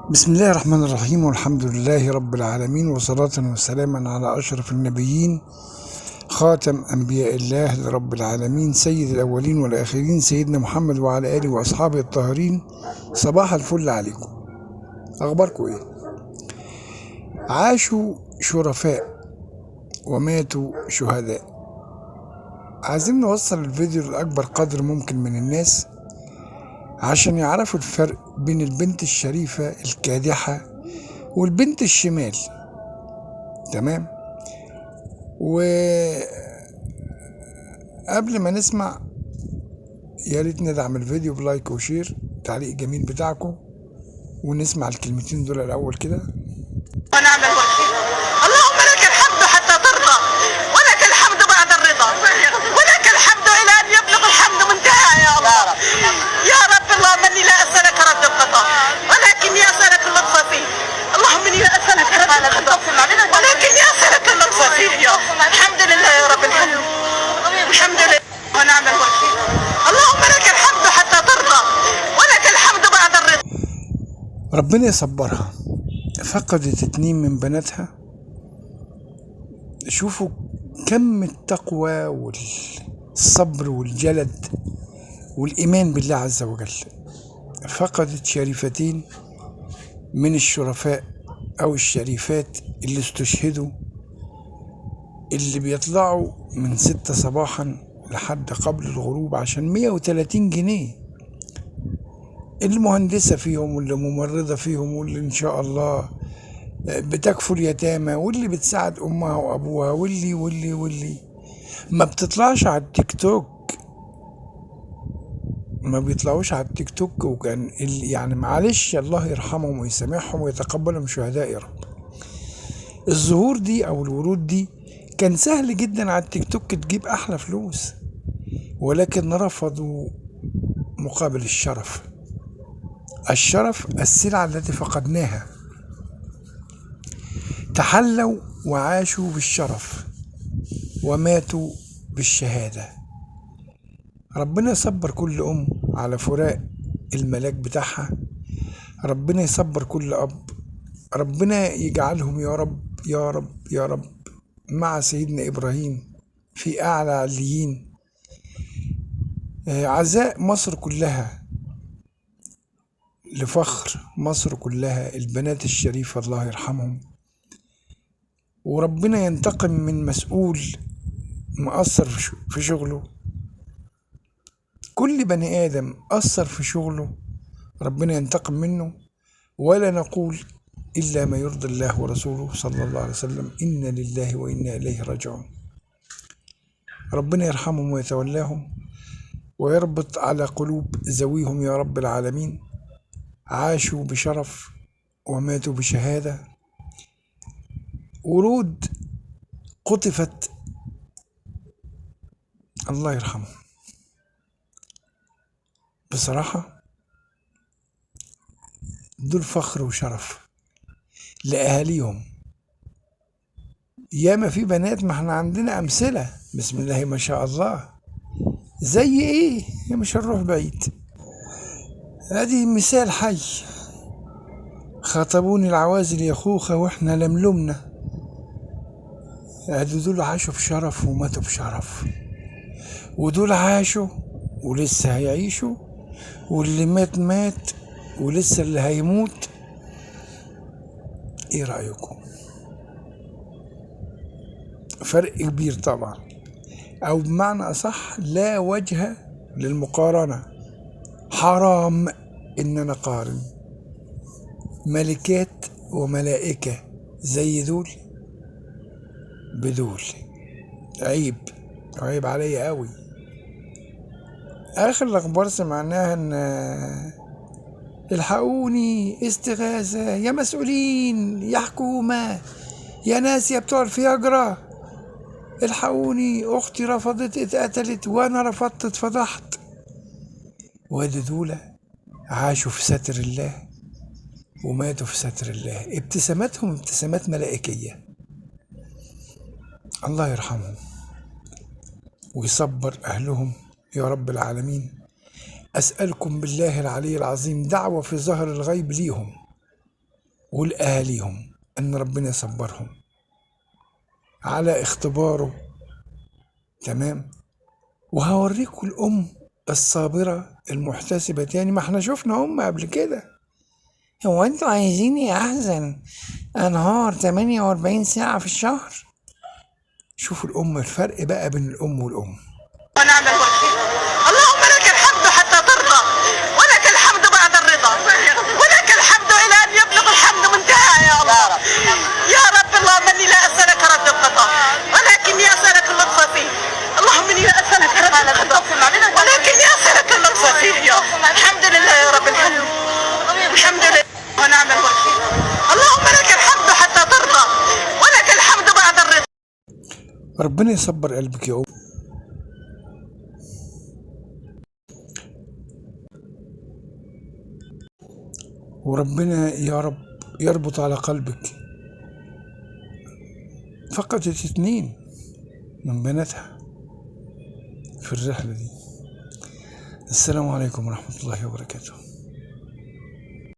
بسم الله الرحمن الرحيم، والحمد لله رب العالمين، وصلاة وسلاما على أشرف النبيين خاتم أنبياء الله لرب العالمين سيد الأولين والآخرين سيدنا محمد وعلى آله وأصحابه الطاهرين. صباح الفل عليكم. أخباركم إيه؟ عاشوا شرفاء وماتوا شهداء. عايزين نوصل الفيديو لأكبر قدر ممكن من الناس عشان يعرفوا الفرق بين البنت الشريفة الكادحة والبنت الشمال. تمام؟ وقبل ما نسمع يا ريت ندعم الفيديو بلايك وشير تعليق جميل بتاعكم، ونسمع الكلمتين دول الأول كده. ونعم الوكيل. اللهم لك الحمد حتى ترضى، ولك الحمد بعد الرضا، ولك الحمد إلى أن يبلغ الحمد منتهى يا الله. يا رب اللهم إني لا أسألك رد القضاء ولكني أسألك اللطف فيه. اللهم إني لا أسألك رد القضاء ولكني أسألك اللطف فيه. يا الحمد لله يا رب الحمد. الحمد لله ونعم الوكيل. اللهم لك الحمد حتى ترضى، ولك الحمد بعد الرضا. ربنا يصبرها، فقدت 2 من بناتها. شوفوا كم التقوى والصبر والجلد والإيمان بالله عز وجل. فقدت شريفتين من الشرفاء أو الشريفات اللي استشهدوا، اللي بيطلعوا من 6 صباحا لحد قبل الغروب عشان 130 جنيه. المهندسة فيهم واللي ممرضة فيهم واللي إن شاء الله بتكفل يتامى واللي بتساعد أمها وأبوها واللي ما بتطلعش على التيك توك، ما بيطلعوش على التيك توك. وكان يعني معلش الله يرحمهم ويسامحهم ويتقبلهم شهداء يا رب. الظهور دي أو الورود دي كان سهل جدا على التيك توك تجيب أحلى فلوس، ولكن رفضوا مقابل الشرف. الشرف السلعة التي فقدناها. تحلوا وعاشوا بالشرف وماتوا بالشهادة. ربنا يصبر كل أم على فراق الملاك بتاعها. ربنا يصبر كل أب. ربنا يجعلهم يا رب يا رب يا رب مع سيدنا إبراهيم في أعلى عليين. عزاء مصر كلها، لفخر مصر كلها، البنات الشريفة الله يرحمهم. وربنا ينتقم من مسؤول مقصر في شغله. كل بني آدم أثر في شغله ربنا ينتقم منه، ولا نقول إلا ما يرضي الله ورسوله صلى الله عليه وسلم. إنا لله وإنا إليه راجعون. ربنا يرحمهم ويتولاهم ويربط على قلوب ذويهم يا رب العالمين. عاشوا بشرف وماتوا بشهادة. ورود قطفت الله يرحمهم. بصراحة دول فخر وشرف لأهاليهم. ياما في بنات، ما احنا عندنا أمثلة بسم الله ما شاء الله. زي ايه؟ مش هنروح بعيد. ادي مثال حي. خاطبوني العوازل يا خوخة واحنا لملمنا. ادي دول عاشوا بشرف وماتوا بشرف، ودول عاشوا ولسه هيعيشوا، واللي مات مات ولسه اللي هيموت. ايه رأيكم؟ فرق كبير طبعا، او بمعنى اصح لا وجه للمقارنة. حرام ان انا اقارن ملكات وملائكة زي دول بدول. عيب، عيب عليا قوي. اخر الاخبار سمعناها ان الحقوني، استغاثة، يا مسؤولين، يا حكومة، يا ناس، يا بتوع الفياجرا، الحقوني، اختي رفضت اتقتلت وانا رفضت اتفضحت. وادي دولة عاشوا في ستر الله وماتوا في ستر الله. ابتساماتهم ابتسامات ملائكية. الله يرحمهم ويصبر أهلهم يا رب العالمين. أسألكم بالله العلي العظيم دعوة في ظهر الغيب ليهم ولأهاليهم أن ربنا يصبرهم على اختباره. تمام. وهوريكم الأم الصابرة المحتسبة تاني، ما احنا شفنا أم قبل كده. هو انتوا عايزيني أحزن أنهار 48 ساعة في الشهر؟ شوفوا الأم، الفرق بقى بين الأم والأم. ونعم الوكيل. اللهم لك الحمد حتى ترضى، ولك الحمد بعد الرضا، ولك الحمد إلى أن يبلغ الحمد منتهى يا الله. يا رب اللهم إني لا أسألك رد القضاء، ولكني أسألك اللطف فيه. اللهم إني لا أسألك رد القضاء، ولكني أسألك اللطف فيه يا الله. الحمد لله يا رب العالمين. الحمد لله ونعم الوكيل. اللهم لك الحمد حتى ترضى، ولك الحمد بعد الرضا. ربنا يصبر قلبك يا أم. وربنا يا رب يربط على قلبك. فقدت 2 من بناتها في الرحلة دي. السلام عليكم ورحمة الله وبركاته.